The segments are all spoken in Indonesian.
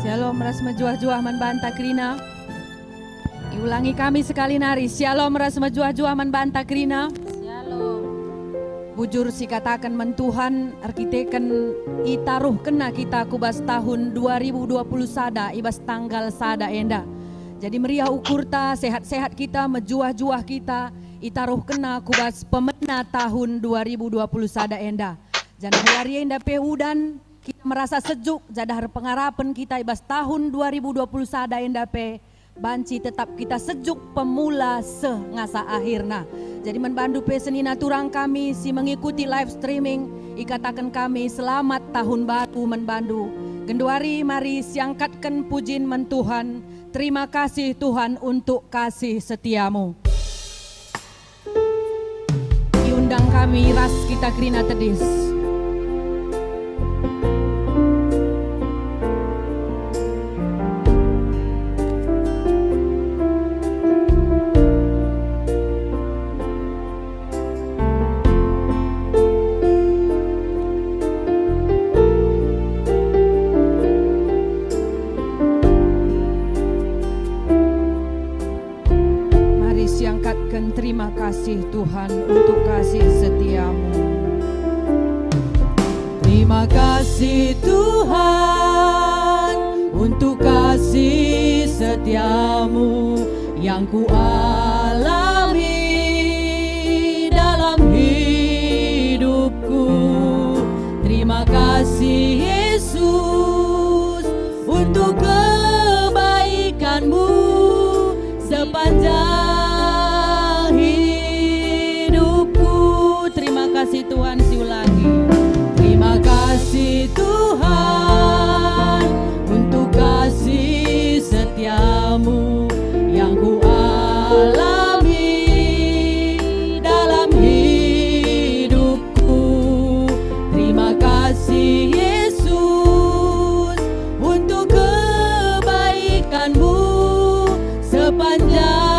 Shalom ras mejuah-juah membanta krina. Iulangi kami sekali nari. Shalom ras mejuah-juah membanta krina. Shalom. Bujur si katakan mentuhan arkiteken itaruh kena kita kubas tahun 2020 sada ibas tanggal sada enda. Jadi meriah ukurta sehat-sehat kita mejuah-juah kita itaruh kena kubas pemena tahun 2020 sada enda. Jangan hari enda PU dan kita merasa sejuk jadahar pengarapan kita ibas tahun 2020 sada enda pe banci tetap kita sejuk pemula ngasa akhirna. Jadi menbandu pe senina turang kami si mengikuti live streaming ikatakan kami selamat tahun baru menbandu. Genduari mari siangkatkan pujin mentuhan. Terima kasih Tuhan untuk kasih setiamu. Diundang kami ras kita krina tedis. Terima kasih Tuhan untuk kasih setiamu. Terima kasih Tuhan untuk kasih setiamu yang ku alami dalam hidupku. Terima kasih Yesus untuk kebaikanmu sepanjang Tuhan siulangi. Terima kasih Tuhan untuk kasih setiamu yang ku alami dalam hidupku. Terima kasih Yesus untuk kebaikanmu sepanjang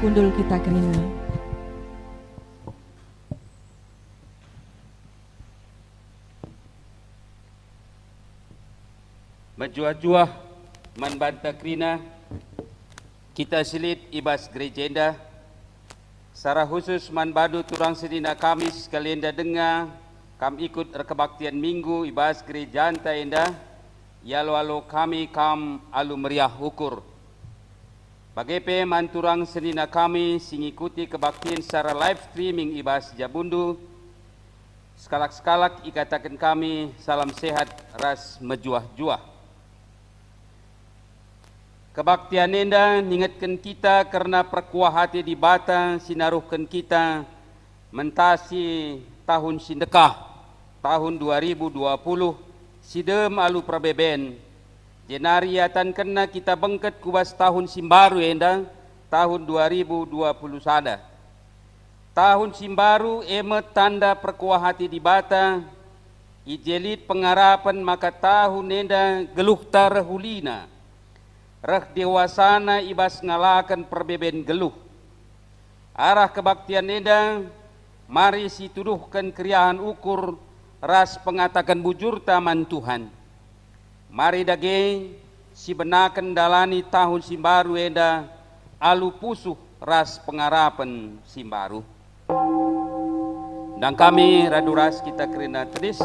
kundul kita kerina. Menjuah-juah man banta krina kita silit ibas gerejenda secara khusus man badu turang sedina Kamis kalenda dengar kam ikut rekebaktian minggu ibas gereja anta enda yalo kami kam alu meriah ukur bagepe man turang sedina kami singikuti kebaktian secara live streaming ibas jabundu sekalak-sekalak ikatakan kami salam sehat ras mejuah-juah. Kebaktian enda ningatkan kita karena perkuah hati di bata sinaruhkan kita mentasi tahun sindekah tahun 2020 sidem alu prabeben jenariatan kena kita bengket kubas tahun simbaru enda tahun 2020 sada tahun simbaru emet tanda perkuah hati di bata ijelit pengarapan maka tahun enda geluh tarahulina reh dewasana ibas ngalakan perbeben geluh. Arah kebaktian eda, mari si tuduhkan kriahan ukur, ras pengatakan bujur taman Tuhan. Mari dage, si benakan dalani tahun simbaru eda, alu pusuh ras pengarapan simbaru. Dan kami raduras kita kerina tedis,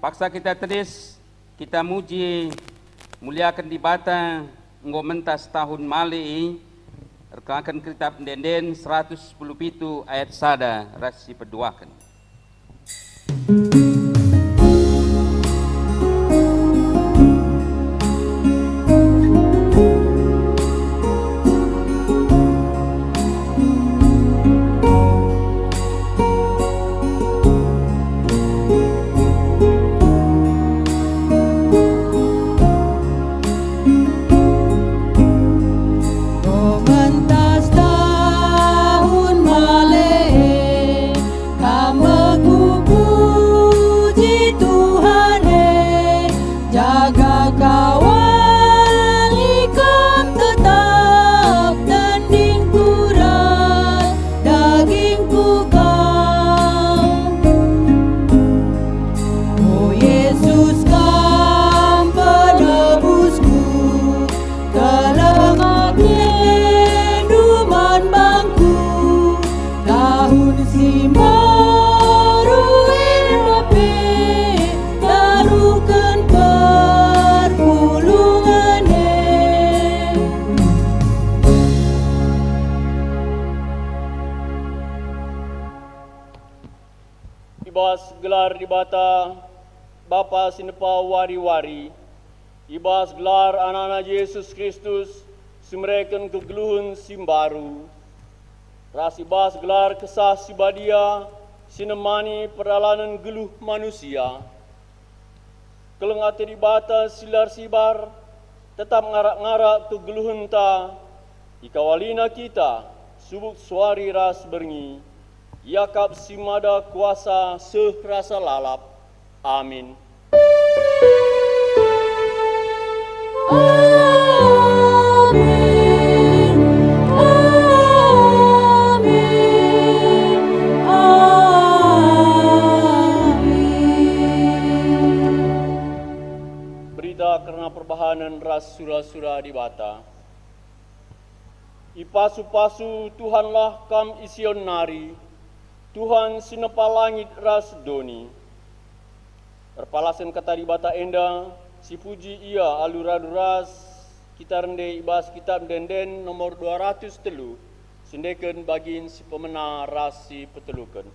paksa kita tedis, kita muji muliakan di bata ngomentas tahun mali rekakan kitab denden 110 pitu ayat sada rasi peduakan. Ibas gelar di bata Bapa sinepa wari-wari, ibas gelar anak-anak Yesus Kristus sumereken kegeluhun simbaru, ras ibas gelar kesah sibadia sinemani perjalanan geluh manusia, kelengate di bata silar sibar tetap ngarak-ngarak kegeluhun ta ikawalina kita subuk suari ras berngi yakap simada kuasa serasa lalap. Amin. Berita karena perbahanan ras surah-surah di bata. Ipasu-pasu Tuhanlah kam ision nari, Tuhan sinepa langit ras doni. Perpalasan kata di bata enda, si puji ia aluradu ras, kita rende ibas kitab denden nomor 200 telu, sendeken bagin si pemena ras si petelukan.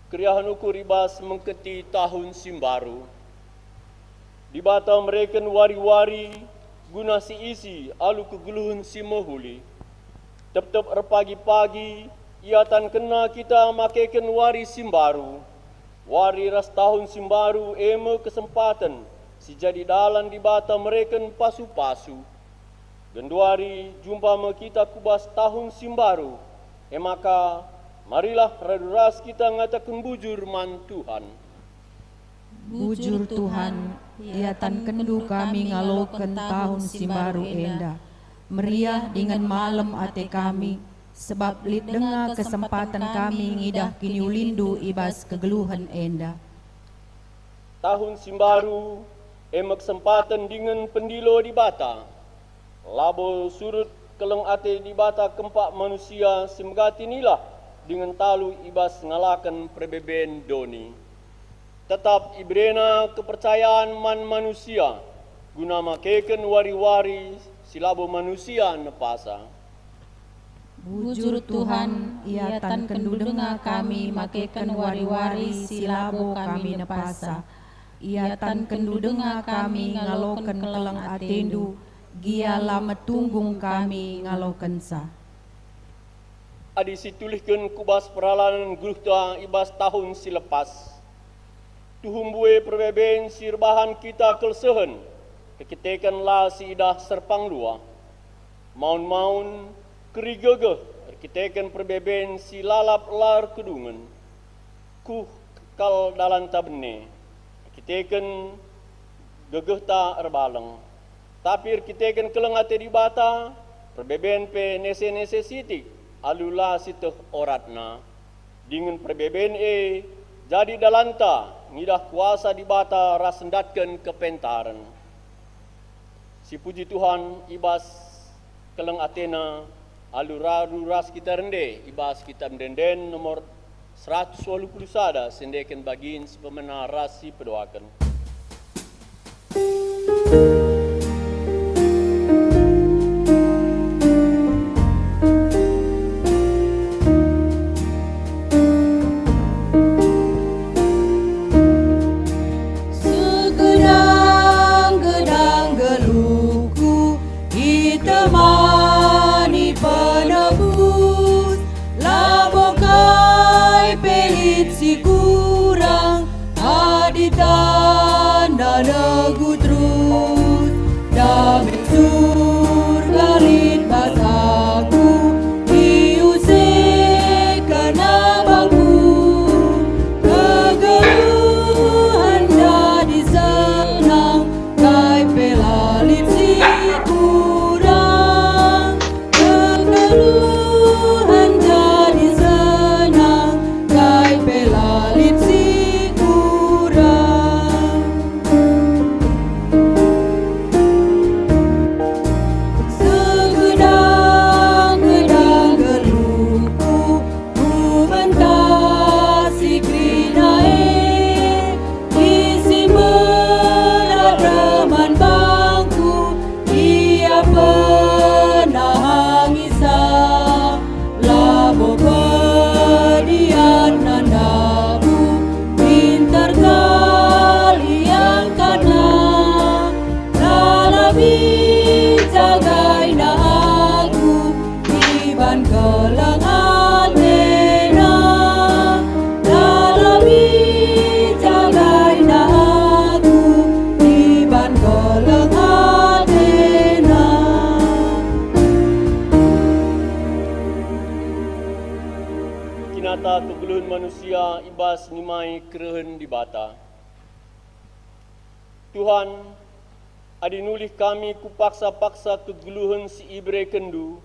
keriahan ukur ibas mengketi tahun simbaru. Di bata mereka wari-wari guna si isi alu keguluhun si mahuli. Tep-tep pagi-pagi ia tan kena kita makaikan wari simbaru. Wari ras tahun simbaru eme kesempatan si jadi dalan di bata mereka pasu-pasu. Genduari jumpa me kita kubas tahun simbaru. Maka marilah raduras kita ngatakan bujur man Tuhan. Bujur Tuhan, ia tan kendu kami ngaloken tahun simbaru enda. Meriah dengan malam ate kami, sebab lid dengar kesempatan kami ngidah kini ulindu ibas kegeluhan enda. Tahun simbaru emak kesempatan dengan pendilo di bata. Labo surut keleng ate di bata kempak manusia semgati nilah dengan talu ibas ngalakan perbeben doni. Tetap ibrena kepercayaan man manusia guna makaikan wari-wari silabo manusia nepasa. Bujur Tuhan, ia tan kendu dengar kami makaikan wari-wari silabo kami nepasa. Ia tan kendu dengar kami ngaloken keleng atendu, giala metunggung kami ngaloken sa. Adi situlihkan kubas peralanan guluhta ibas tahun silepas. Tuhumbue perbeben sirbahan kita kelsehen, kekitekanlah si idah serpang lua. Maun-maun kerigegeh, kekitekan perbeben si lalap lar kedungan. Kuh kekal dalan tabene, kekitekan gegeh ta erbaleng. Tapi kekitekan kelengate di bata, perbeben pe nese-nese sitik, alula situh oratna. Dengan perbeben jadi dalanta, ngidah kuasa di bata rasendatkan kepentaran. Si puji Tuhan ibas keleng Athena aluradu ras kita rende ibas kita mendenden nomor 180 sada sendekan bagiin sepemena rasi pedoakan. Temani penebus, labokai pelit si kurang, aditan dan negu terus, damai surga lid basaku, diusik kena bangku, kegeluhan jadi senang, kai pelalit si kegeluhan jadi senang, kai pelalit si kurang. Segedang-gedang geluhku, ku mentasi krinae, isi berat reman bangku, ia labo pedian nandamu, pintar kalian karena lalabi jagai na aku, iban keleng Athena, lalabi jagai na aku, iban keleng Athena. Kinata kegeluhan manusia ibas nimai kerehen di bata. Tuhan, adi nulih kami kupaksa-paksa kegeluhan si ibre kendu,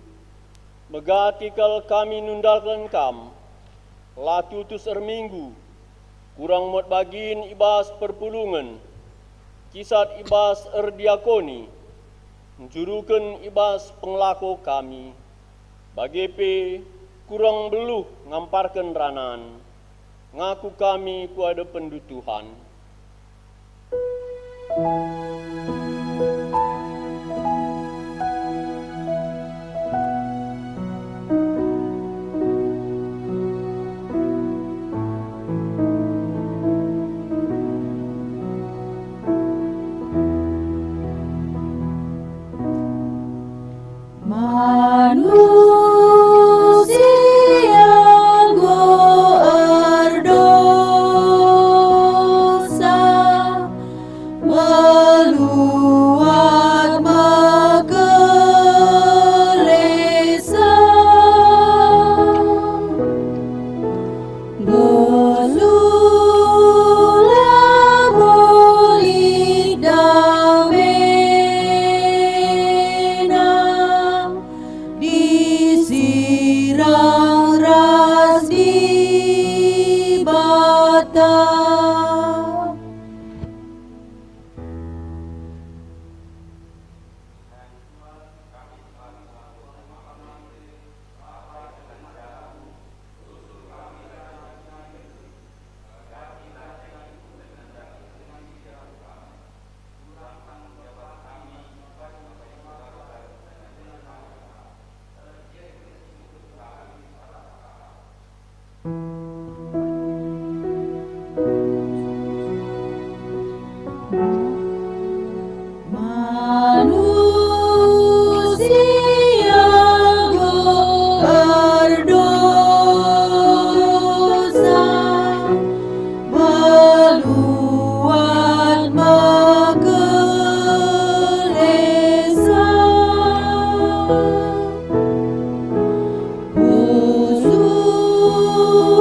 megatikal kami nundalkan kam, latutus erminggu, kurang mot bagin ibas perpulungan, kisat ibas erdiakoni, jurukan ibas penglako kami, bagepe kurang beluh ngamparkan ranan, ngaku kami kuada pendu Tuhan.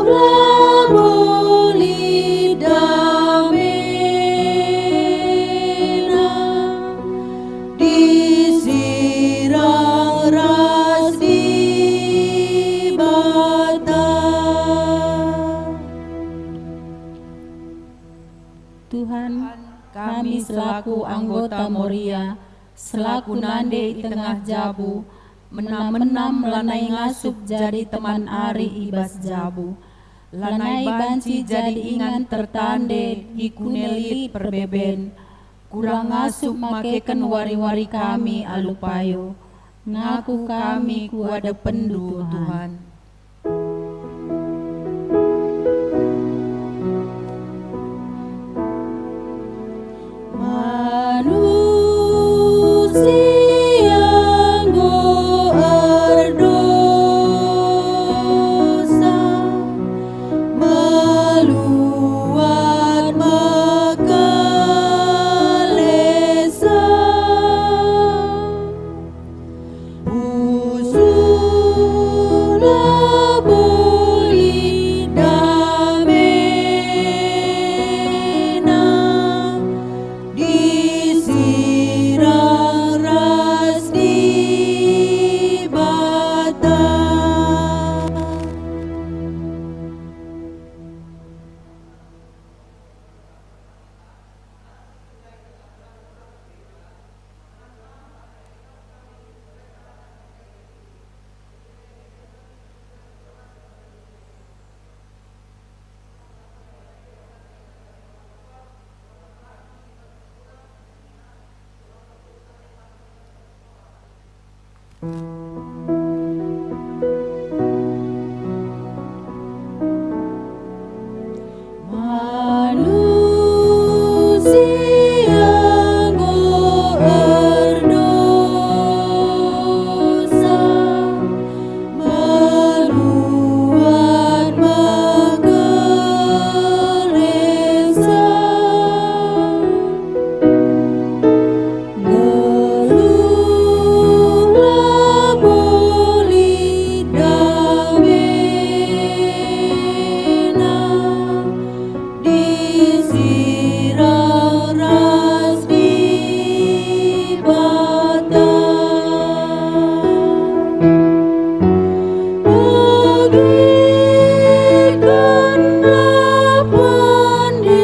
laboli damena disirang ras di bata. Tuhan, kami selaku anggota Moria, selaku nande di tengah jabu, menam-menam lanai ngasup jadi teman ari ibas jabu. Lanai banci jadi ingan tertande ikunelit perbeben. Kurang ngasup makeken wari-wari kami alupayo. Ngaku kami kuada pendu Tuhan. Manusia berdosa meluat makalesa usulah boli damena disirang ras di bata. Manusia berdosa meluat makalesa gelulah boli damena disirang ras di bata. Bagikanlah pendirana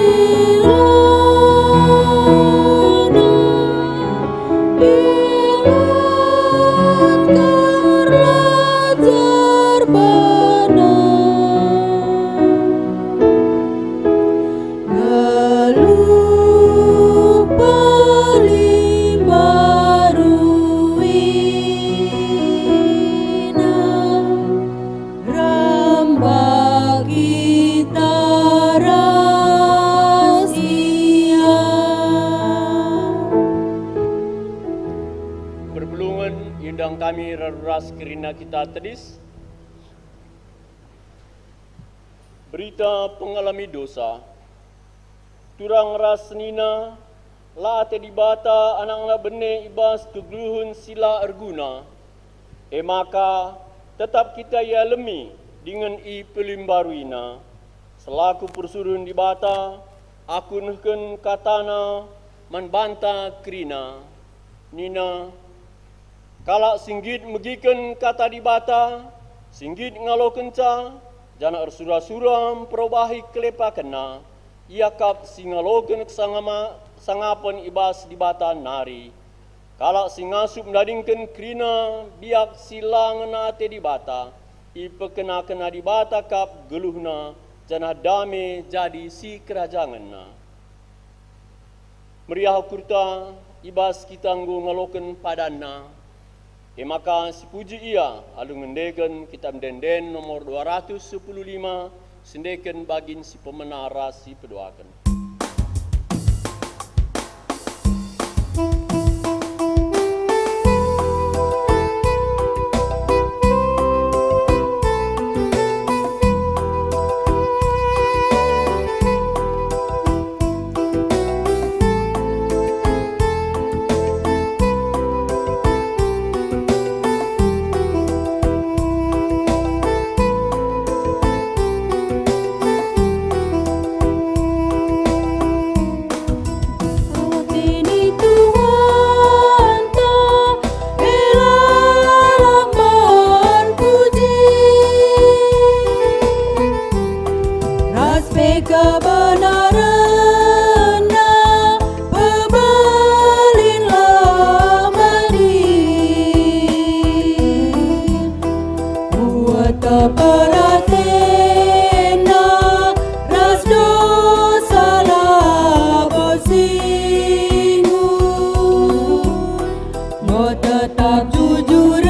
dilatkarlah jarbana geluh paling baruina rambak kita rahasia. Berbelungan indang kami reras kerina kita tedis. Berita pengalami dosa. Turang ras nina la te dibata anang bene ibas kegluhun sila erguna. Maka tetap kita ya lemi dengan i pelimbaruina. Selaku persurun dibata aku nuhken katana manbanta kerina. Nina kalak singgit megiken kata dibata, singgit ngalo kenca, jana ersura-sura perubahi kelepa kena, iakap singaloken sangapan ibas dibata nari. Kalak singasup nadingken krina biak silang nate dibata, ipekena kena dibata kap geluhna, jana dame jadi si kerajanganna. Meriah kurta ibas kita nggo ngaloken padanna. Maka sipuji ia alu ngendeken kitab denden nomor 215 sendeken bagin si pemenara si pedoakan. Aspe kebenaran na pebelin lamadin buat peratena ras dosa labosingu ngo tetap jujur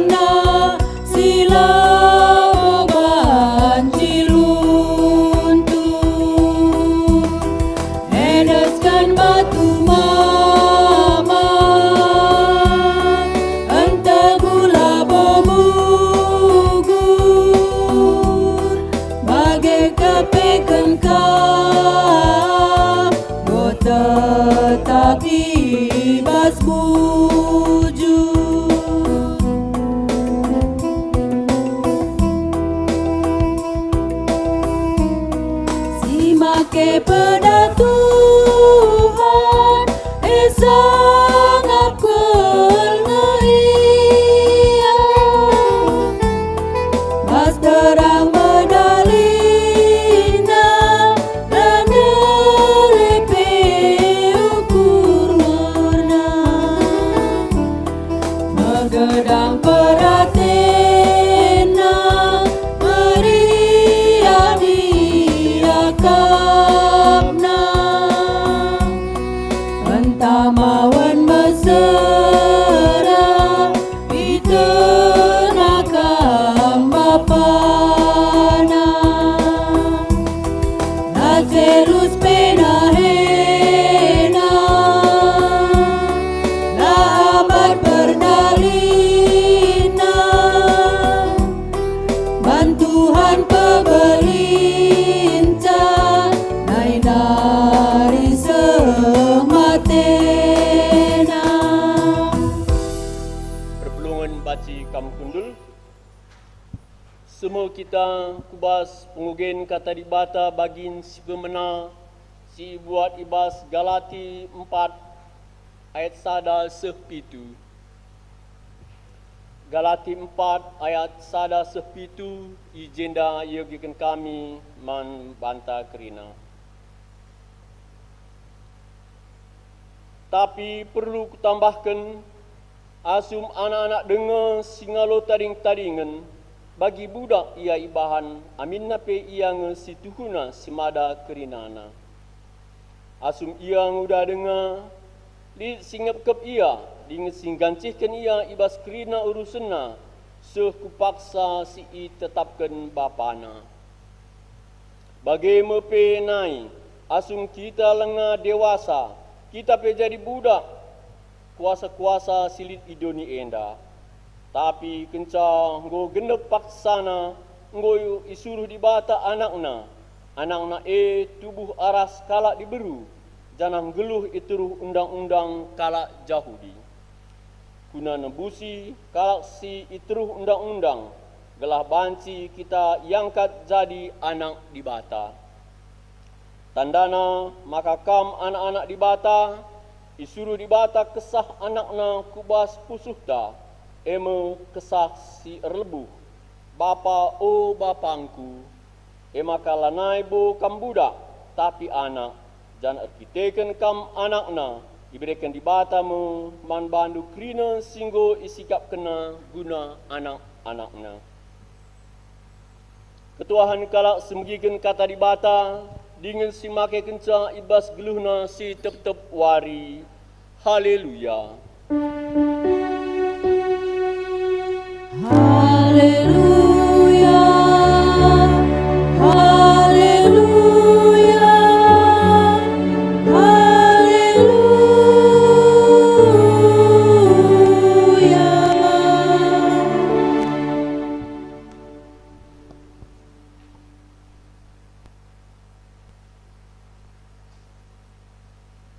na sila banci luntur hedaskan batu mama anta gula bomugur bagai kepekan kam go tetap ibas bujur Simake pada Tuhan sangat kelngia Mas terang medalina dan lepe ukur murna Megedang peratena Maria diakapna Entah mawan mesra Itenakam bapana Lazarus penahena La abad berdalina Bantuhan pebelinca Nai dari sematena Perpelungan baci kam kundul. Semua kita kubas pengugen kata dibata bagin si pemena si buat ibas Galati 4 ayat sada sepitu. Galati 4 ayat sada sepitu ijenda yogikan kami man banta kerina. Tapi perlu kutambahkan asum anak-anak dengar singalo taring-taringan bagi budak ia ibahan amin nape ia ngesi tuhuna simada kerinana. Asum ia nguda dengar li singap kep ia dingesing gancihkan ia ibas kerina urusena seh kupaksa si i tetapkan bapana. Bagi mepe nai asum kita lengah dewasa kita pe jadi budak kuasa-kuasa silit idoni enda. Tapi kenca nggo genep paksana nggo isuruh dibata anakna tubuh aras kalak diberu janang geluh ituruh undang-undang kalak Yahudi guna nembusi kalak si ituruh undang-undang gelah banci kita yangkat jadi anak dibata tandana maka kam anak-anak dibata isuruh dibata kesah anakna kubas pusuhta ema kesah si erlebuh bapa o bapangku ema kalanai bo kam budak tapi anak jan erkiteken kam anakna diberikan dibatamu man bandu krina singgo isikap kena guna anak-anakna ketuahan kalak semegikan kata dibata dengan si make kenca ibas geluhna si tep-tep wari haleluya Haleluya, haleluya, haleluya.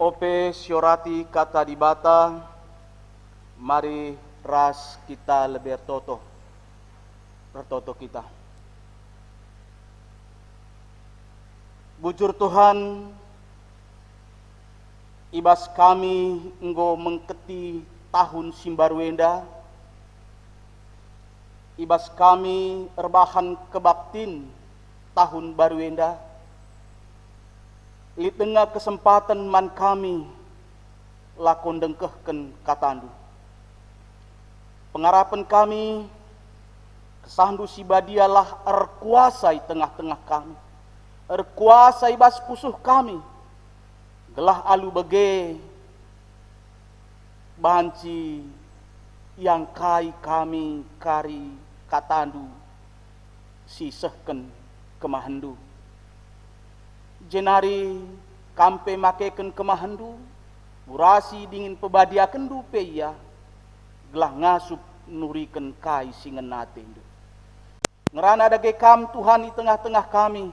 Ope siorati kata dibata, mari ras kita lebih bertoto kita. Bujur Tuhan, ibas kami enggo mengketi tahun Simbaruenda, ibas kami erbahan kebaktin tahun baru enda, li tengah kesempatan man kami lakon dengkehken katandu. Pengarapan kami kesandu si badialah erkuasai tengah-tengah kami, erkuasai bas pusuh kami, gelah alu bege banci yang kai kami kari katandu sisehken kemahendu. Jenari kampe makeken kemahendu, burasi dingin pebadiaken du peia, gelah ngasup nuriken kai singen natendu. Ngerana dage kam Tuhan di tengah-tengah kami,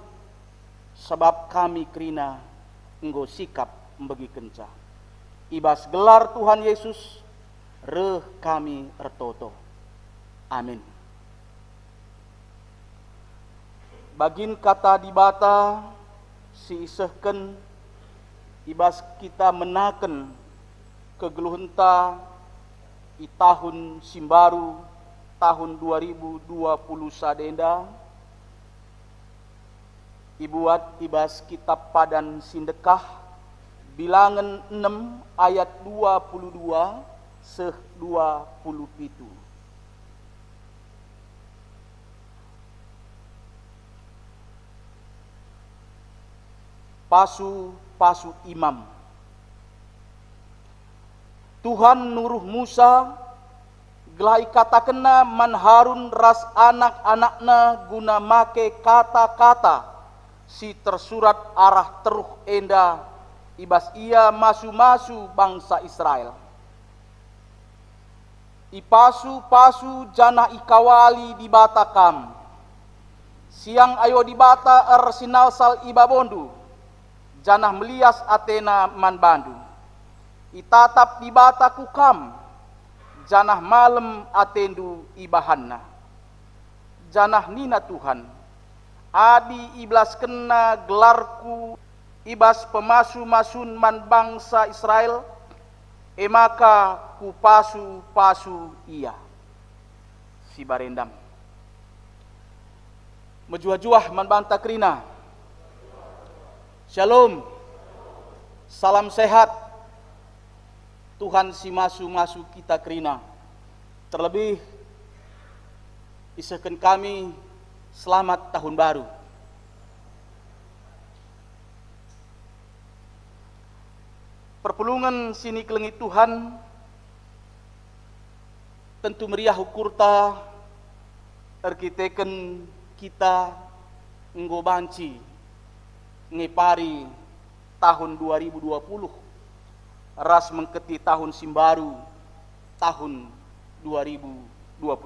sebab kami kerina enggo sikap membagi kenca. Ibas gelar Tuhan Yesus, reh kami ertoto. Amin. Bagin kata dibata si isehken ibas kita menaken kegeluhenta i tahun simbaru tahun 2020 sadenda, ibuat ibas kitab padan sindekah bilangan 6 ayat 22 seh 27. Pasu imam. Tuhan nuruh Musa gelai katakena man Harun ras anak-anakna guna make kata-kata si tersurat arah teruh enda ibas ia masu-masu bangsa Israel. Ipasu-pasu jana ikawali di batakam. Siang ayo di bata sinalsal ibabondu. Janah melias Athena man bandu. Itatap di bata kukam. Janah malam atendu ibahanna. Janah nina Tuhan. Adi iblas kena gelarku ibas pemasu-masun man bangsa Israel, emaka ku pasu ia. Si barendam. Mejuah-juah man banta krina. Shalom. Salam sehat. Tuhan si masu-masu kita krina. Terlebih isahkan kami selamat tahun baru. Perpulungan sini kelengi Tuhan tentu meriah ukurta arkiteken kita nggobanci ngepari tahun 2020 ras mengketi tahun simbaru tahun 2020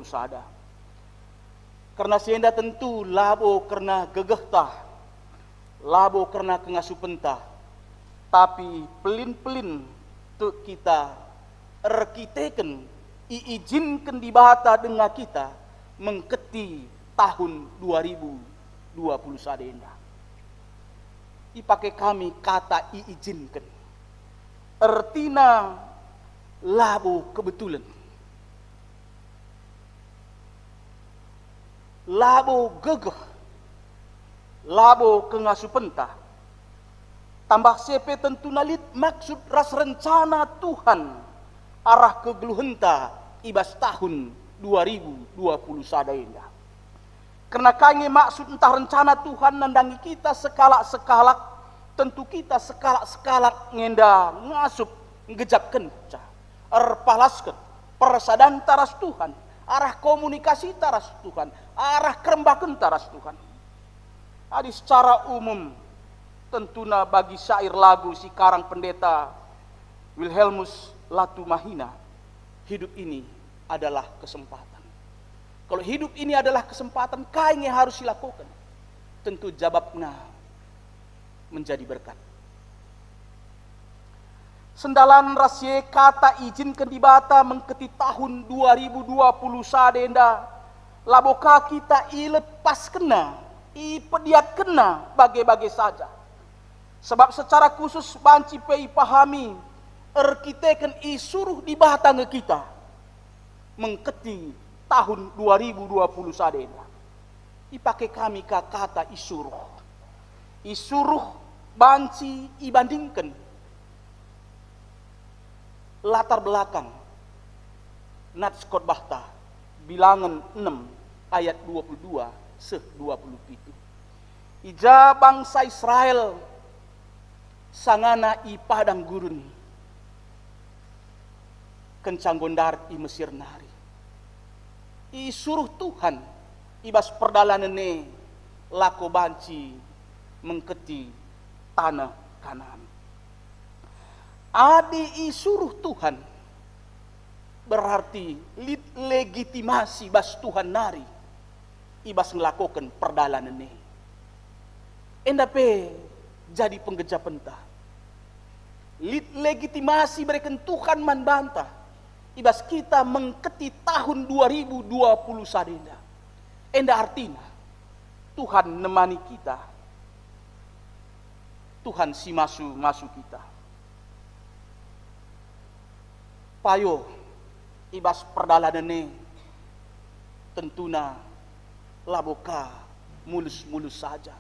sada. Karena senda tentu labo karena gegehta, labo karena kengasupenta, tapi pelin-pelin tu kita erkiteken iizinkan dibata dengan kita mengketi tahun 2020 sadenda. Dipakai kami kata iizinkan. Ertina labo kebetulan. Labo gegeh. Labo kengasupenta. Tambah CP tentu nalit maksud ras rencana Tuhan arah kegeluhenta ibas tahun 2020 sadenda. Karena kami maksud entah rencana Tuhan nandangi kita sekalak-sekalak, tentu kita sekalak-sekalak ngenda ngasup ngejapkan erpalaskan persadan taras Tuhan, arah komunikasi taras Tuhan, arah kerembakan taras Tuhan. Adi secara umum tentuna bagi syair lagu si karang pendeta Wilhelmus Latumahina, hidup ini adalah kesempatan. Kalau hidup ini adalah kesempatan, kayaknya harus dilakukan. Tentu jawabnya menjadi berkat. Sendalan rasye kata izinkan dibata mengketi tahun 2020 sadenda. Laboka kita ilepas kena, ipediat kena bagai-bagai saja. Sebab secara khusus banci pei pahami erkiteken isuruh dibata nge kita mengketi tahun 2020 sadenda. Ipakai kami ka kata isuruh. Isuruh banci ibandingkan latar belakang Nats Khotbah bilangan 6 ayat 22 27. Ija bangsa Israel sangana i padang gurun kencang gondar i Mesir nari. I suruh Tuhan ibas perdalanane lako banci mengketi tanah Kanaan. Adi i suruh Tuhan berarti legitimasi bas Tuhan nari ibas ngelakukan perdalanane. Endape jadi penggeja penta. Legitimasi berikan Tuhan man bantah ibas kita mengketi tahun 2020 sadenda. Enda artinya Tuhan nemani kita. Tuhan si masu kita. Payo ibas perdalanane tentuna laboka mulus-mulus saja.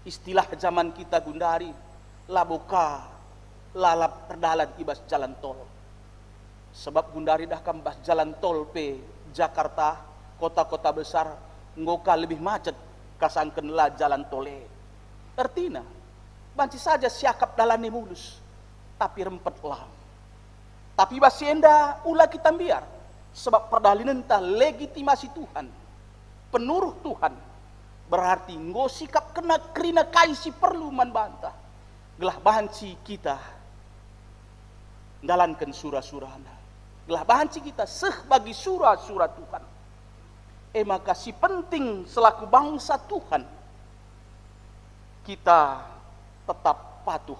Istilah zaman kita gundari laboka lalap perdalan ibas jalan tol. Sebab gundari dah kambas jalan tol pe Jakarta, kota-kota besar ngoka lebih macet kasangkenlah jalan tole. Artinya banci saja siakap dalane mulus, tapi rempet lah. Tapi basienda ulah kita biar, sebab perdalinan ta legitimasi Tuhan, penuruh Tuhan, berarti ngo sikap kena kerina kaisi perlu man bantah. Gelah banci kita dalankan surah-surahna. Gelah banci kita seh bagi surah-surah Tuhan. Maka si penting selaku bangsa Tuhan, kita tetap patuh,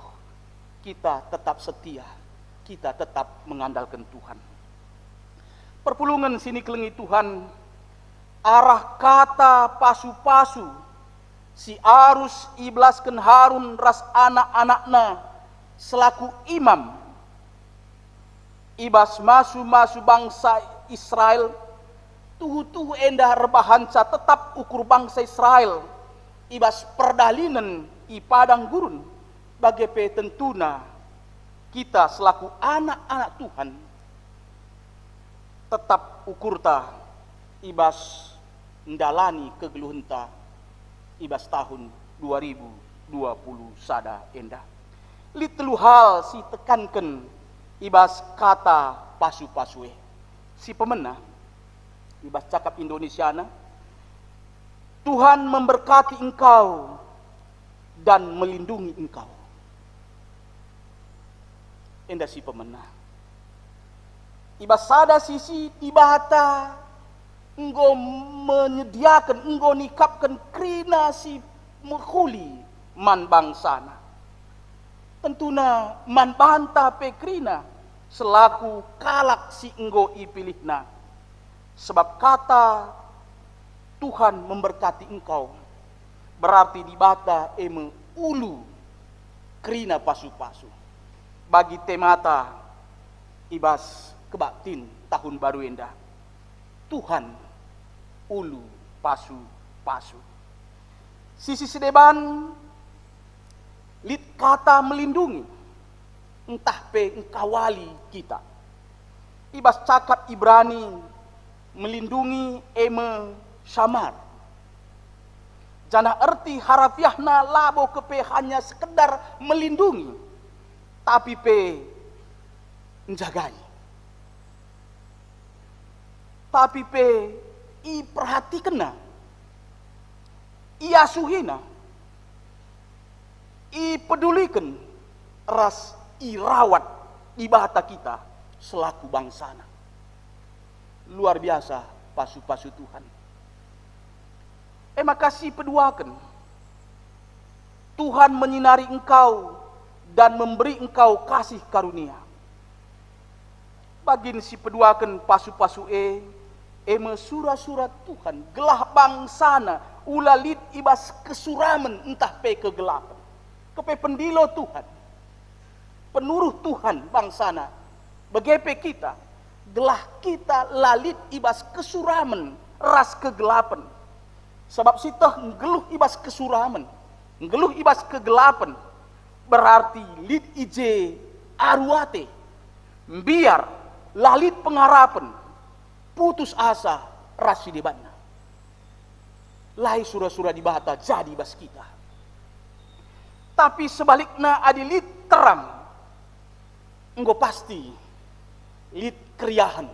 kita tetap setia, kita tetap mengandalkan Tuhan. Perpulungan sini kelengi Tuhan, arah kata pasu-pasu, si arus iblaskan Harun ras anak-anakna selaku imam, ibas masu bangsa Israel, tuhu endah rebahanca tetap ukur bangsa Israel, ibas perdalinan i padang gurun bagi tentuna kita selaku anak-anak Tuhan tetap ukurta ibas ndalani kegeluhenta ibas tahun 2020 sada endah. Litelu hal si tekankan ibas kata pasu-pasue. Si pemenah ibas cakap Indonesiana, Tuhan memberkati engkau dan melindungi engkau. Endah si pemenah. Ibas sada sisi tibata engkau menyediakan, engkau nikapkan krina si mekuli man bangsana. Tentuna man banta pe krina selaku kalak si engkau ipilihna. Sebab kata Tuhan memberkati engkau berarti dibata eme ulu krina pasu-pasu. Bagi temata ibas kebaktin tahun baru endah, Tuhan ulu pasu-pasu. Sisi sedeban lit kata melindungi, entah pe engkawali kita. Ibas cakap Ibrani melindungi eme syamar. Jana erti harafiahna labo kepe hanya sekedar melindungi, tapi pe menjagai. Tapi pe i perhatikena, i asuhina, i pedulikan, ras i rawat di bahata kita selaku bangsana. Luar biasa pasu-pasu Tuhan. Makasih peduakan. Tuhan menyinari engkau dan memberi engkau kasih karunia. Bagin si peduakan pasu-pasu eme surah-surah Tuhan gelah bangsana ulalit ibas kesuraman entah pe kegelapan. Kepe pendilo Tuhan. Penuruh Tuhan bangsana. Begepe kita gelah kita lalit ibas kesuraman ras kegelapan. Sebab sitah nggeluh ibas kesuraman, nggeluh ibas kegelapan, berarti lid ije aruate, biar lalit pengharapan, putus asa rasi debanna. Lai surah-surah di bata jadi bas kita. Tapi sebaliknya adi lid terang, enggo pasti lid keriahan,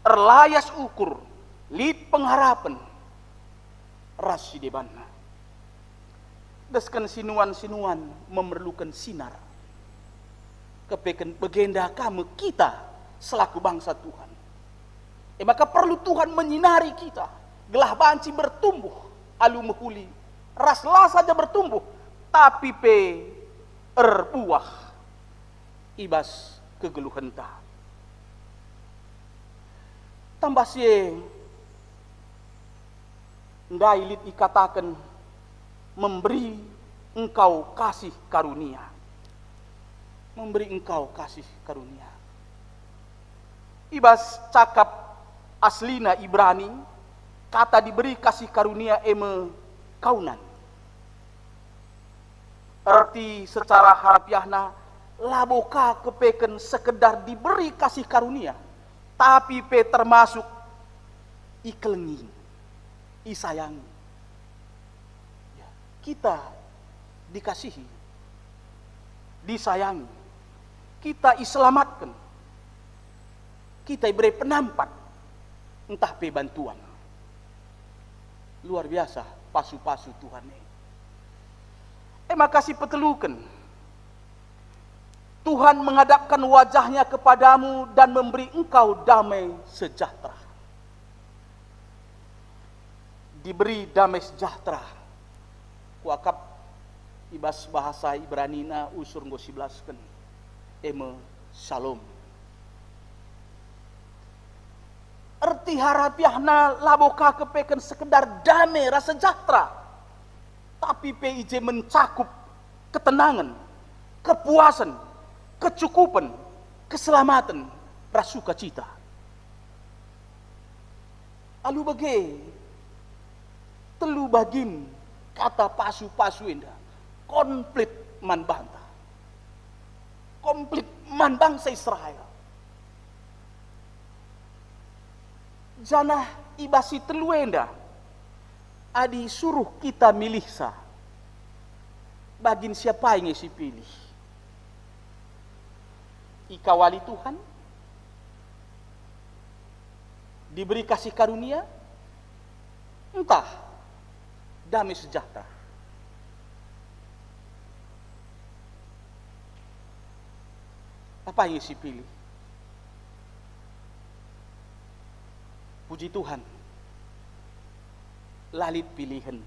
erlayas ukur, lid pengharapan, rasi debanna. Deskan sinuan-sinuan memerlukan sinar. Kepeken begenda kamu kita selaku bangsa Tuhan. Maka perlu Tuhan menyinari kita. Gelah banci bertumbuh, alu mehuli. Raslah saja bertumbuh, tapi erbuah ibas kegeluhan ta. Tambah sieng ndailit dikatakan memberi engkau kasih karunia. Memberi engkau kasih karunia. Ibas cakap aslina Ibrani, kata diberi kasih karunia eme kaunan. Arti secara harfiahna laboka kepeken sekedar diberi kasih karunia, tapi termasuk ikelengi, isayangi. Ya, kita dikasihi, disayangi, kita iselamatkan, kita diberi penampat, entah bantuan. Luar biasa pasu-pasu Tuhan ini. Makasih petelukan. Tuhan menghadapkan wajahnya kepadamu dan memberi engkau damai sejahtera. Diberi damai sejahtera. Kuakap ibas bahasa Ibranina usur ngosiblaskan. Shalom. Arti harapiahna laboka kepeken sekedar damai rasa sejahtera. Tapi PIJ mencakup ketenangan, kepuasan, kecukupan, keselamatan, rasuka cita. Alu bage, telu bagin kata pasu-pasu indah, konflik man banta, konflik man bangsa Israel. Janah ibasi telu indah, adi suruh kita milih sah. Bagin siapa yang ngisi pilih? Ikawali Tuhan, diberi kasih karunia, entah damai sejahtera. Apa yang ngisi pilih? Puji Tuhan, lalit pilihan.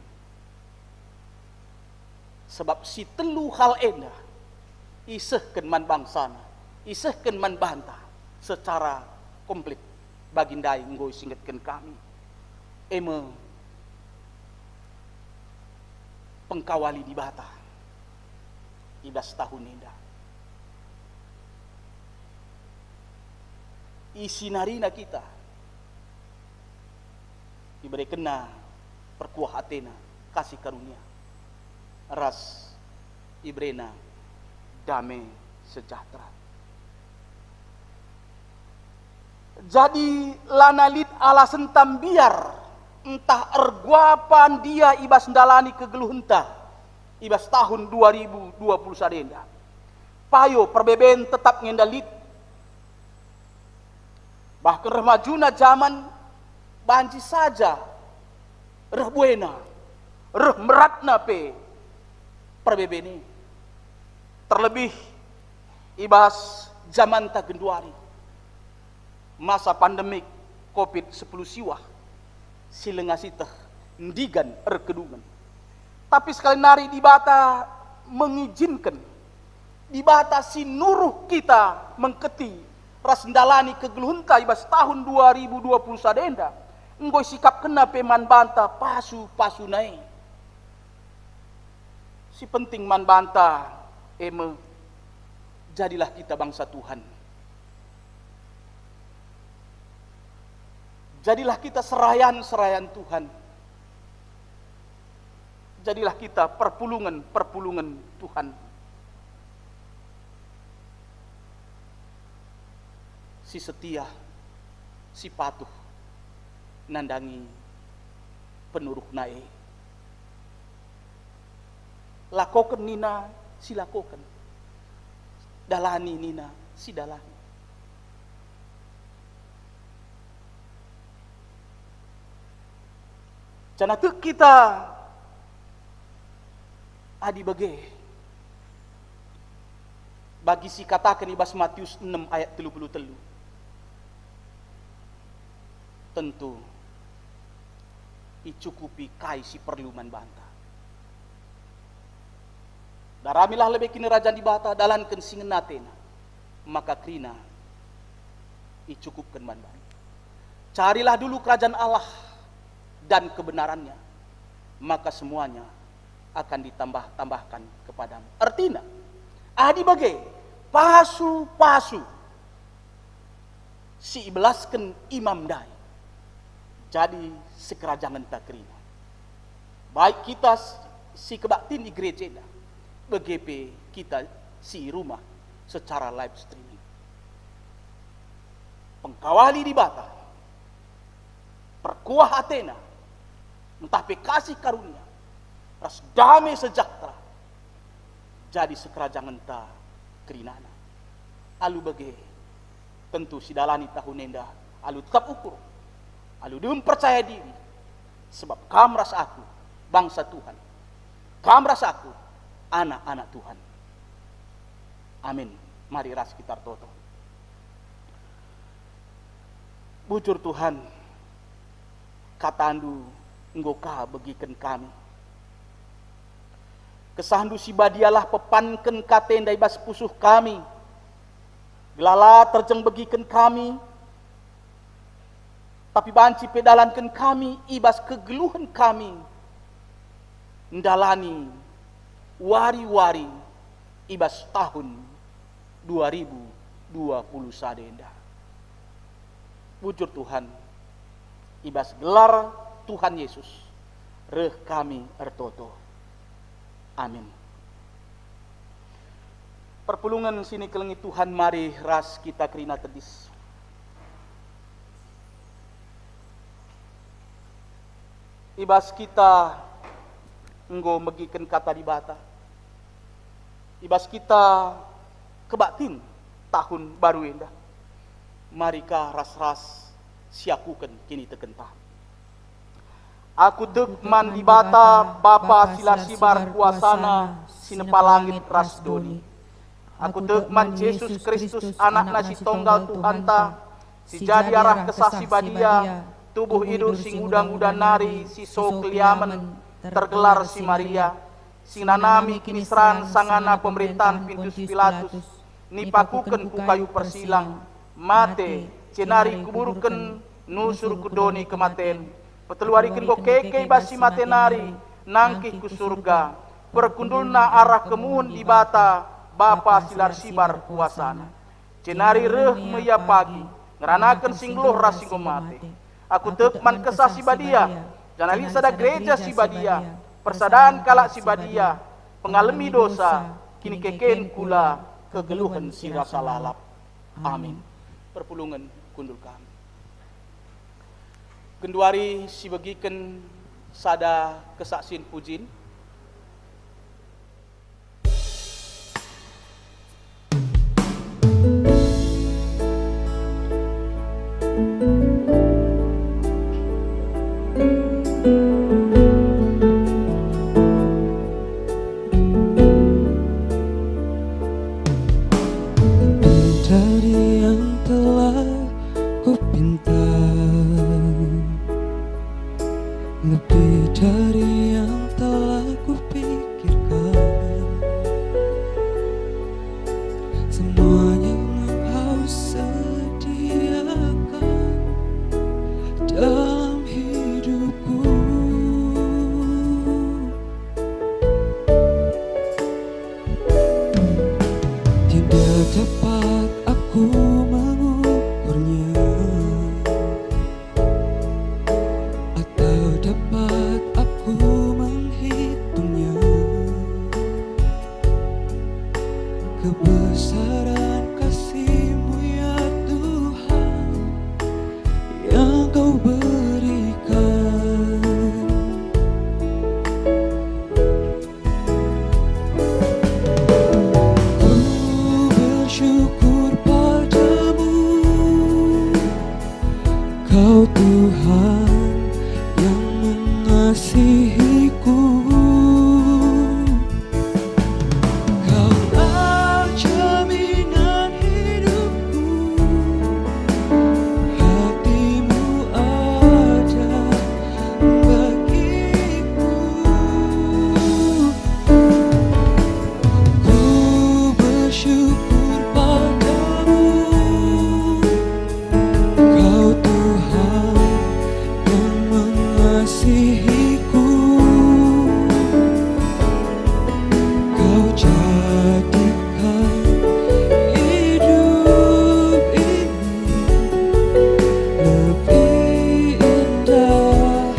Sebab si telu hal endah isehkeun man bangsana, isehkeun man bantah secara komplit bagindai nggo singetkeun kami. Pengkawali di bata. Ibas tahun endah. Isinarina kita diberi kena perkuah Athena kasih karunia ras ibrena damai sejahtera. Jadi lanalit ala sentam biar entah erguapan dia ibas ndalani kegeluhenta ibas tahun 2020 sadenda payo perbeben tetap ngendalit bahkan remajuna zaman banci saja reh buena reh meratna perbebeni terlebih ibas zaman tagenduari masa pandemik COVID-10 siwah silengasitah ndigan erkedungan. Tapi sekali nari di bata mengizinkan di bata sinuruh kita mengketi ras ndalani kegeluhenta ibas tahun 2020 sadenda enggoy sikap kena peman banta pasu naik. Si penting man banta jadilah kita bangsa Tuhan. Jadilah kita serayan Tuhan. Jadilah kita perpulungan Tuhan. Si setia, si patuh, nandangi penuruh nae. Lakokan nina, si lakokan. Dalani nina, si dalani. Canatu kita adi bage. Bagi si katakan ibas Matius 6 ayat 33. Tentu icukupi kai si perluman banta. Daramilah lebih kini raja di bata dalankan singenatena. Maka krina icukupkan banban. Carilah dulu kerajaan Allah dan kebenarannya, maka semuanya akan ditambah-tambahkan kepadamu. Artinya, adi bagai pasu-pasu si ibelaskan imam dai. Jadi sekerajangan takrina. Baik kita si kebaktin di gereja, BGP kita si rumah secara live streaming. Pengkawali di bata, perkuah Athena, entah kasih karunia, ras damai sejahtera, jadi sekerajangan ta kerinana. Alu bage, tentu si dalani tahun nenda, alu tetap ukur, alu dia percaya diri, sebab kam ras aku bangsa Tuhan, kam ras aku anak-anak Tuhan. Amin. Mari ras kita toto. Bujur Tuhan, katandu enggoka bagikan kami. Kesahandu si badialah pepanken katen dai bas pusuh kami. Gelala terjeng bagikan kami. Tapi banci pedalankan kami ibas kegeluhan kami. Ndalani wari-wari ibas tahun 2020 sadenda. Bujur Tuhan, ibas gelar Tuhan Yesus, reh kami ertoto. Amin. Perpulungan sini kelengi Tuhan, mari ras kita kerina tedis. Ibas kita enggo megikan kata di bata. Ibas kita kebaktin tahun baru indah. Marika ras-ras siakukan kini tekentah. Aku dekman di bata Bapa silar sibar kuasana sinepalangit rasdoni. Aku dekman Yesus Kristus anak nasi tonggal Tuhan ta, si jadi arah kesasi badia, tubuh hidup sing udang-udang nari, si so keliaman tergelar si Maria, sing nanami kini seran sangana pemerintahan Pintus Pilatus, nipakuken ku kayu persilang, mate cenari kuburuken nusur kudoni kematen, peteluariken ko keke basi matenari, nangkih ku surga, perkundulna arah kemun di bata, Bapa silar sibar kuasana, cenari reh meya pagi, ngeranakan singluh rasinggo mate. Aku tekman kesah si badia, janali sada gereja si badia, persadaan kalak si badia, pengalami dosa, kini keken kula kegeluhan si rasa lalap. Amin. Perpulungan kundul kami. Genduari si bagikan sada kesaksian pujin. Dapat aku menghitung kebesaran kasih-Mu ya Tuhan yang Kau berikan. Ku bersyukur padamu, Kau Tuhan yang mengasihiku. Kaulah jaminan hidupku, hati-Mu ada bagiku. Ku bersyukur padamu, Kau Tuhan yang mengasihiku. Kau jadikan hidup ini lebih indah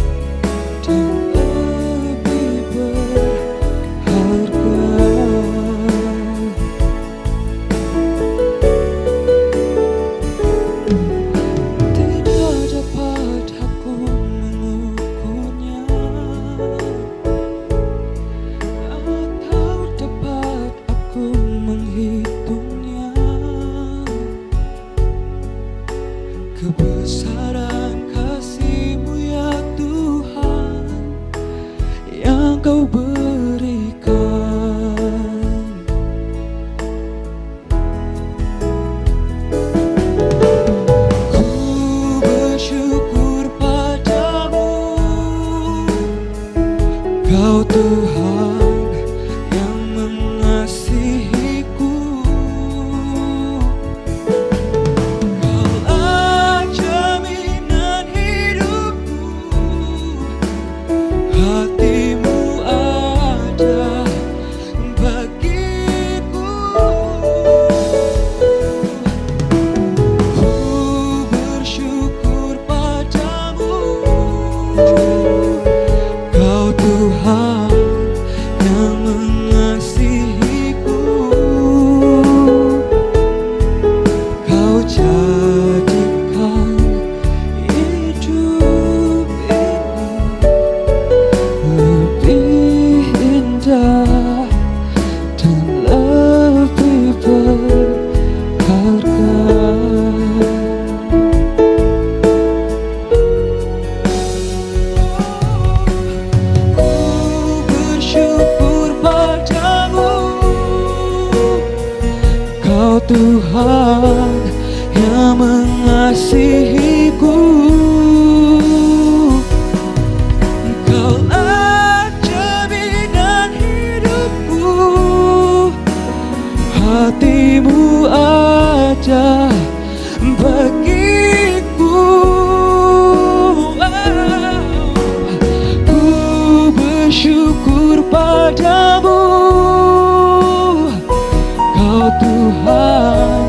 dan lebih berharga. Tidak dapat aku mengukurnya, atau dapat aku menghitungnya. Kebesaran kasih-Mu ya Tuhan yang Kau berikan. Ku bersyukur padamu, Kau Tuhan yang mengasihiku. Kaulah jaminan hidupku, hati-Mu ada bagiku. Ku bersyukur padamu, Kau Tuhan yang mengasihiku. Kau jadikan hidup ini lebih indah dan lebih berharga. Ku bersyukur padamu, Kau Tuhan yang mengasihiku. Kaulah jaminan hidupku, hati-Mu ada bagiku. Ku bersyukur padamu, Kau Tuhan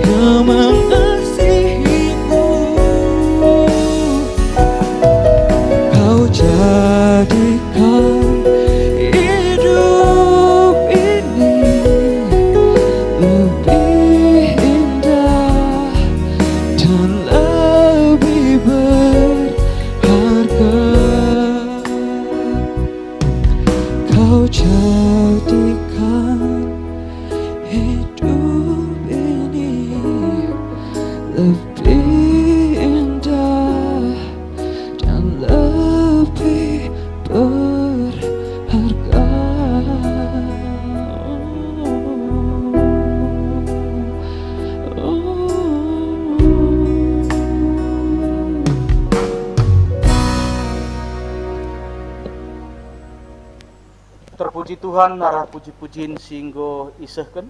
yang mengasihiku. Kau jadikan hidup ini lebih indah dan lebih berharga. Kau jadikan hidup ini lebih indah dan lebih berharga. Terpuji Tuhan, narah puji-pujin singgo isehken.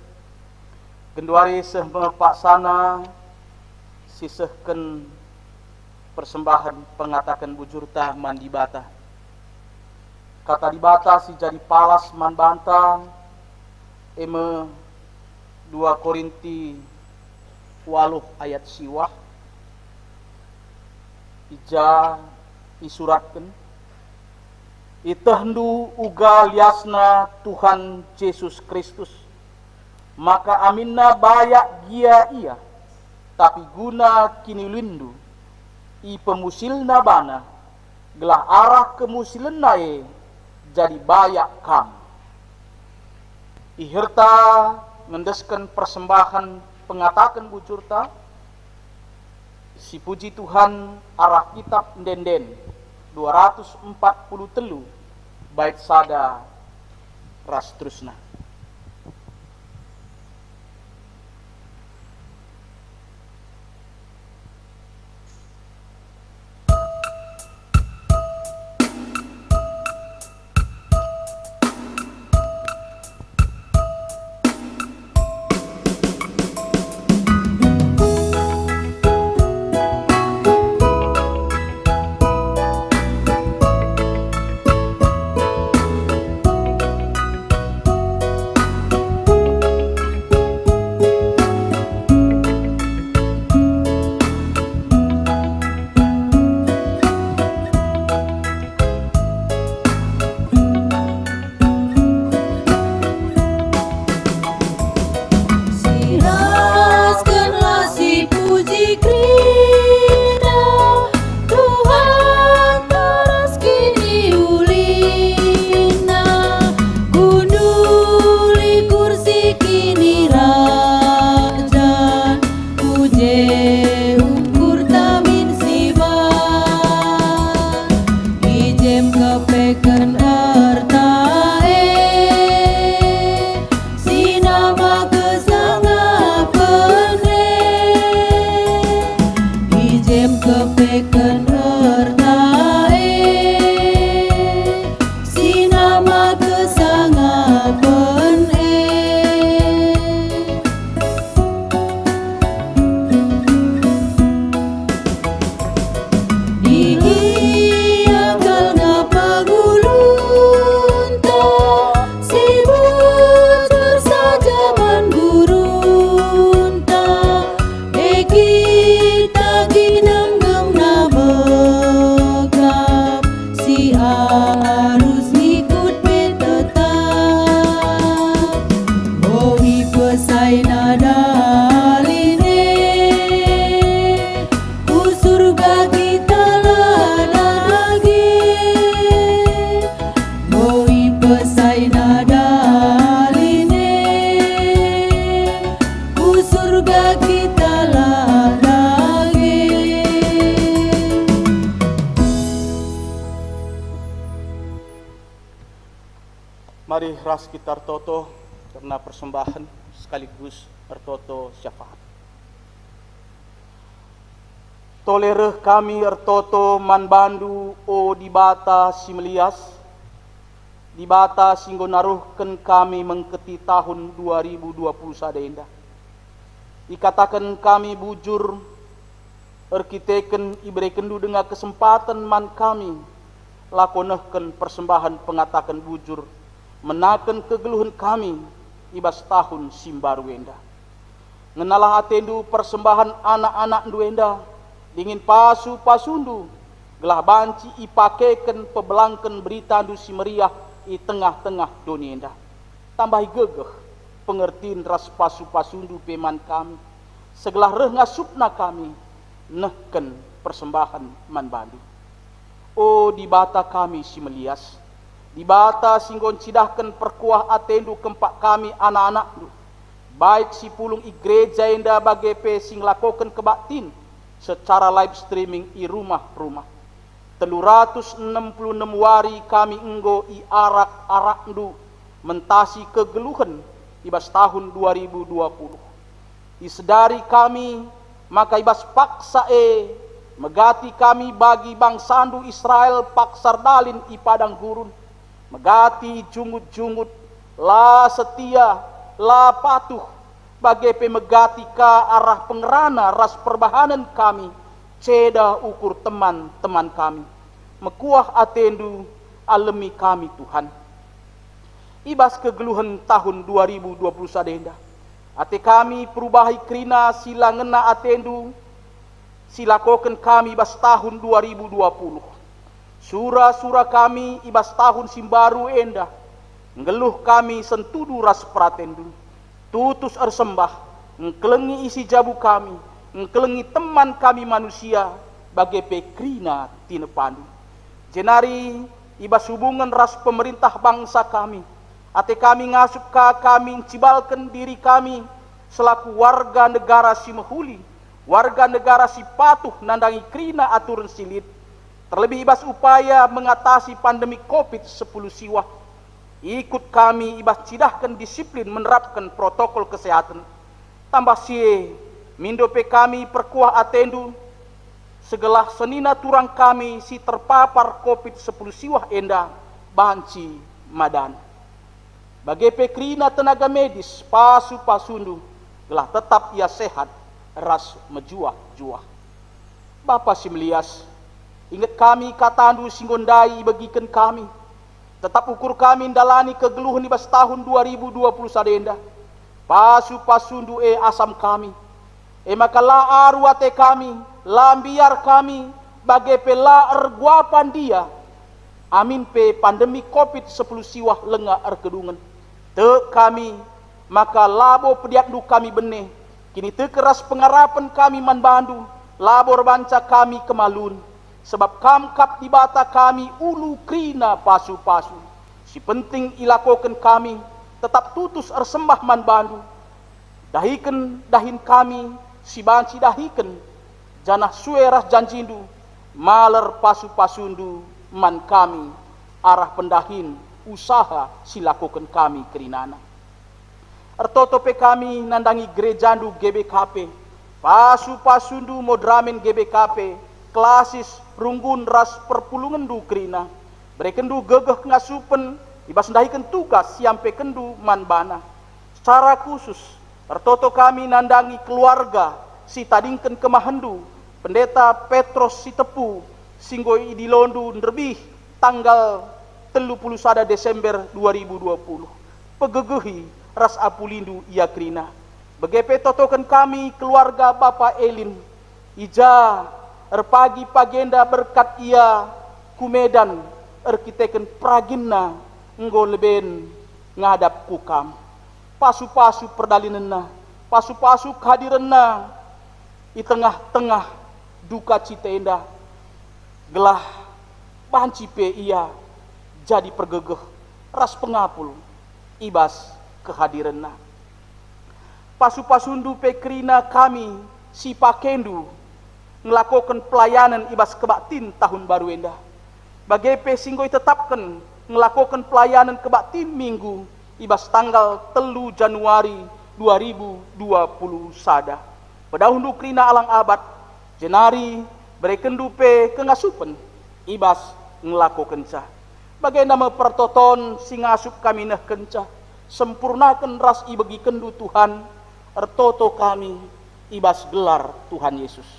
Genduari seh mepaksana sisehken persembahan pengatakan bujurta mandi bata. Kata di bata si jadi palas man banta eme 2 Korinti 8 ayat siwah ija isuratkan itehndu uga liasna Tuhan Yesus Kristus maka aminna bayak gia ia, tapi guna kini lindu, i pemusilna bana, gelah arah kemusilenna jadi bayak kam. Ihirta ngendeskan persembahan pengatakan bujurta, si puji Tuhan arah kitab denden 243 bait sada ras terusna. Siraskanlah si puji Krida, Tuhan taras kini ulina, gunduli kursi kini raja, uje ukur tamin siban, ijem kepeken artae, sinama ijem kepeken ertae, sinama kesangapen diianggal ngapagulunta, si bujur sajaman gurunta, kita ginanggem na begap, si harus ikut betetap, bowi pesai nadaline, ku surga kita lagi, bowi pesai nadaline, ku surga kita lagi. Mari ras kita artoto karena persembahan sekaligus artoto syafaat. Tolereh kami artoto manbandu o dibata simelias, dibata singgo naruhken kami mengketi tahun 2020 sadenda. Dikatakan kami bujur erkiteken ibrekendu dengan kesempatan man kami lakonehken persembahan pengatakan bujur menaken kegeluhan kami ibas tahun simbaru enda. Ngenalah atendu persembahan anak-anak duenda dingin pasu pasundu gelah banci ipakeken pebelangken berita du si meriah i tengah-tengah dunia enda. Tambahi gegeh pengertiin ras pasu pasundu peman kami segelah reh ngasupna kami nehken persembahan man bandu. O dibata kami si melias, dibata singgon cidahkan perkuah atendu kempak kami anak-anak du, baik si pulung i gereja enda bagepe sing lakoken kebaktin secara live streaming i rumah-rumah. 366 wari kami enggo i arak-arak du mentasi kegeluhan ibas tahun 2020. Isedari kami maka ibas paksa megati kami bagi bangsandu Israel paksar dalin i padang gurun, megati jungut-jungut la setia la patuh bagepe megati ka arah pengerana ras perbahanan kami ceda ukur teman-teman kami mekuah atendu alemi kami Tuhan. Ibas kegeluhan tahun 2020 sadenda ate kami perubahi krina sila ngena atendu silakoken kami ibas tahun 2020. Sura-sura kami ibas tahun simbaru enda ngeluh kami sentudu ras pratendu tutus ersembah, ngkelengi isi jabu kami, ngkelengi teman kami manusia, bagai pekrina tina pandu. Jenari ibas hubungan ras pemerintah bangsa kami, ate kami ngasup ka kami cibalkan diri kami selaku warga negara si mehuli, warga negara si patuh nandangi krina aturan silit, terlebih ibas upaya mengatasi pandemi COVID-10 siwah. Ikut kami ibas cidahkan disiplin menerapkan protokol kesehatan. Tambah sie mindope kami perkuah atendu segelah senina turang kami si terpapar COVID-10 siwah enda banci madan. Bagai pekrina tenaga medis pasu pasundu gelah tetap ia sehat ras mejuah-juah. Bapa Simlias, ingat kami katandu singgondai bagikan kami. Tetap ukur kami dalani kegeluhan ibas tahun 2020 sadenda. Pasu pasundu asam kami. Maka la arwate kami, lambiar kami, bagai pela erguapan dia. Amin pe pandemi COVID-10 siwah lengah erkedungan. Te kami, maka labo pediakdu kami benih. Kini te keras pengarapan kami man bandu, labor banca kami kemalun. Sebab kamkap di bata kami ulu krina pasu-pasu. Si penting ilakokan kami, tetap tutus ersembah man bandu. Dahikan dahin kami, si banci dahikan. Janah suerah janjindu, maler pasu-pasundu man kami. Arah pendahin, usaha silakokan kami kerinana. Ertotope kami nandangi gerejandu GBKP. Pasu-pasundu modramen GBKP. Klasis runggun ras perpulungan du krina. Berekendu gegeh ngasupen, ibas ndahikan tugas siampe kendu manbana. Secara khusus, ertoto kami nandangi keluarga si tadingken kemahendu, pendeta Petros si tepu, singgoi di Londu nerbih tanggal 31 Desember 2020. Pegegehi ras apulindu ia krina. Begepe totokan kami keluarga Bapak Elin, ija erpagi pagenda berkat ia kumedan erkiteken praginna enggo leben ngadap kukam. Pasu-pasu perdalinenna, pasu-pasu kehadirenna di tengah-tengah duka cita indah. Gelah banci pe ia jadi pergegeh ras pengapul ibas kehadirenna. Pasu-pasundu pe krina kami si pakendu ngelakukan pelayanan ibas kebaktin tahun baru endah. Bagai pesinggoi tetapkan ngelakukan pelayanan kebaktin minggu ibas tanggal 3 Januari 2020 sada. Pedahundu krina alang abad, jenari berekendu pe kengasupen ibas ngelakukan cah. Bagai nama pertoton singasup kami nah kencah, sempurnakan ras ibagi kendu Tuhan, ertoto kami ibas gelar Tuhan Yesus.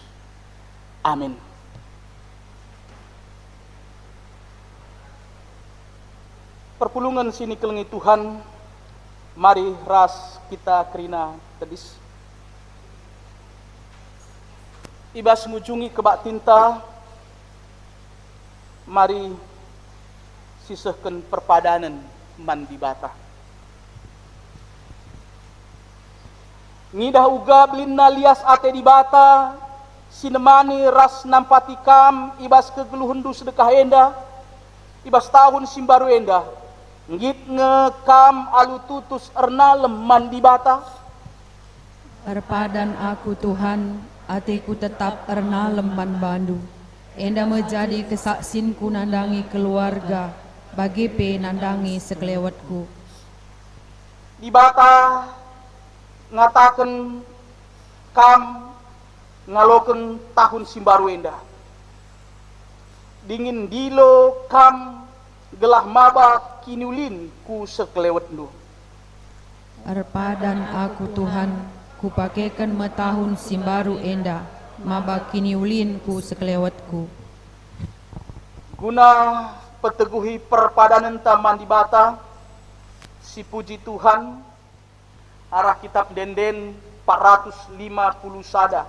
Amin. Perpulungan sini kelengi Tuhan, mari ras kita kerina tedis. Ibas mujungi kebak tinta, mari sisahkan perpadanan mandi bata. Ngidah uga belinna lias ate di bata, sinemani ras nampati kam ibas kegeluhendu sedekah enda, ibas tahun simbaru enda, ngit ngekam alu tutus ernalem mandi bata. Perpadan aku Tuhan, atiku tetap ernalem man bandu. Enda menjadi kesaksinku nandangi keluarga, bagi pe nandangi sekelewatku. Di bata ngatakan kam ngaloken tahun simbaru endah. Dingin dilo kam gelah maba kinulin ku sekelewatnu. Arpadan aku Tuhan, ku pakaikan metahun simbaru endah, maba kiniulin ku sekelewatku. Guna peteguhi perpadanan taman di bata, si puji Tuhan, arah kitab denden 450 sada.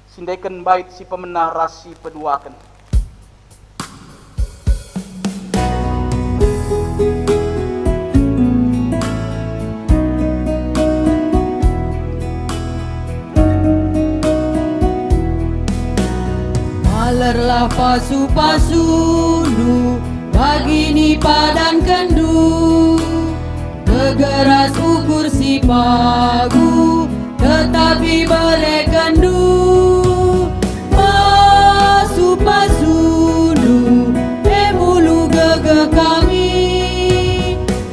Sindaikan bait si pemenah rasi peduakan. Malerlah pasu-pasu nu bagini padan kendu, kegeras ukur si pagu tetapi berekendu. Pasu-pasu nu emulu gege kami,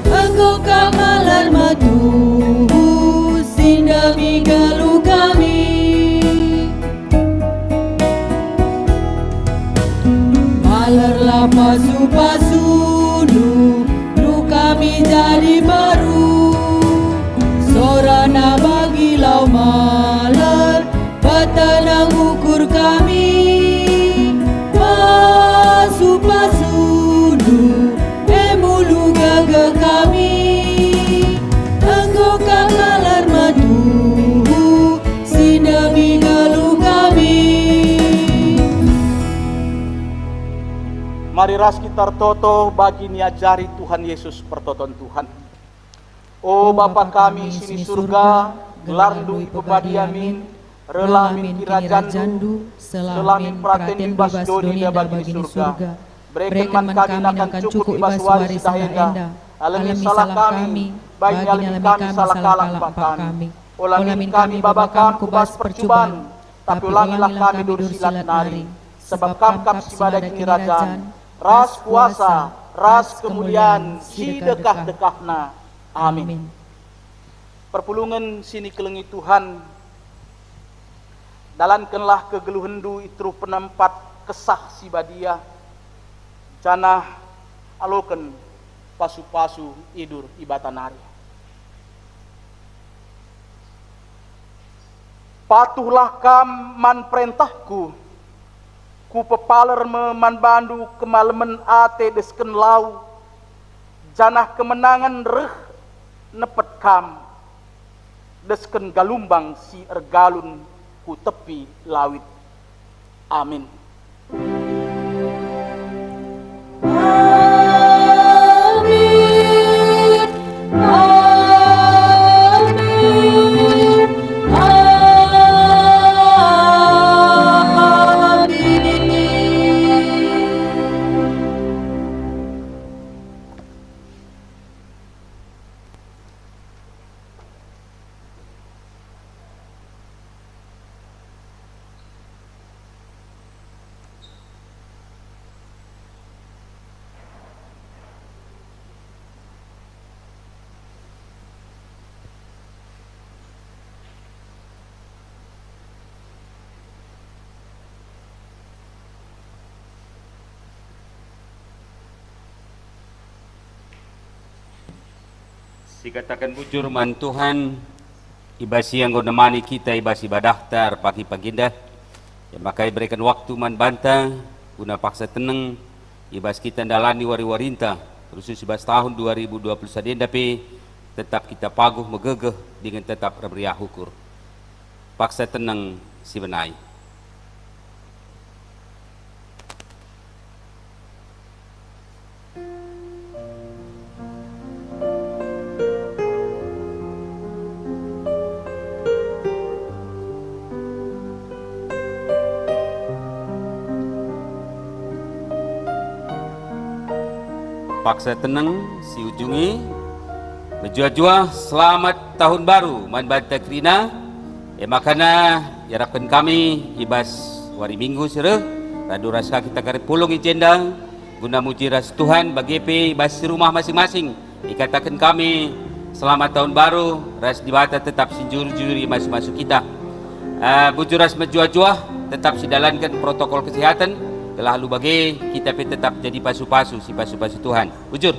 engkau kamalar matu sindami gelu kami. Malerlah pasu-pasu nu kami jadi baru, sorana bagi lau maler petenang ukur kami. Pasu-pasu nu emulu gege kami, engkau kamalar matu sindami gelu kami. Mari ras kita toto bagi niajari Tuhan Yesus pertoton Tuhan. O Bapa kami sini surga, gelardu ipebadi amin, relamin kira jandu, selamin praten bibas doni da bagi surga. Berikan man kami akan cukup ibas waris dahenda, alami salah kami, baik alami kami salah kalah kami. Olamin kami babakam kubas percubaan, tapi ulangilah kami dursilat nari. Sebab kamkap si badak kerajaan, ras kuasa, ras kemuliaan, si dekah-dekahna. Amin. Perpulungan sini kelengi Tuhan, dalankanlah kegeluhendu itru penempat kesah si badia, janah aloken pasu-pasu idur ibatanari. Patuhlah kam man perintahku, ku pepaler man bandu kemalemen ate desken lau, janah kemenangan reh nepet kam, desken galumbang si ergalun ku tepi lawit. Amin. Amin. Amin. Dikatakan bujur man Tuhan, ibasi yang menemani kita ibasi badahtar pagi-paginda, ya makai berikan waktu man banta, guna paksa tenang, ibas kita dalani wari-warinta, khusus ibas tahun 2021 tapi tetap kita paguh megegeh dengan tetap rebria hukur. Paksa tenang si benai. Paksa tenang si ujungi berjua-jua selamat tahun baru man banta krina makana yarapkan kami ibas wari minggu sere radu rasa kita karep pulung ijenda guna muji ras Tuhan bagi ibas rumah masing-masing ikatakan kami selamat tahun baru ras dibata tetap sinjur-juri masuk-masuk kita bujur ras menjua-jua tetap sidalankan protokol kesehatan telah lu bagi kita tetap jadi pasu-pasu si pasu-pasu Tuhan. Bujur.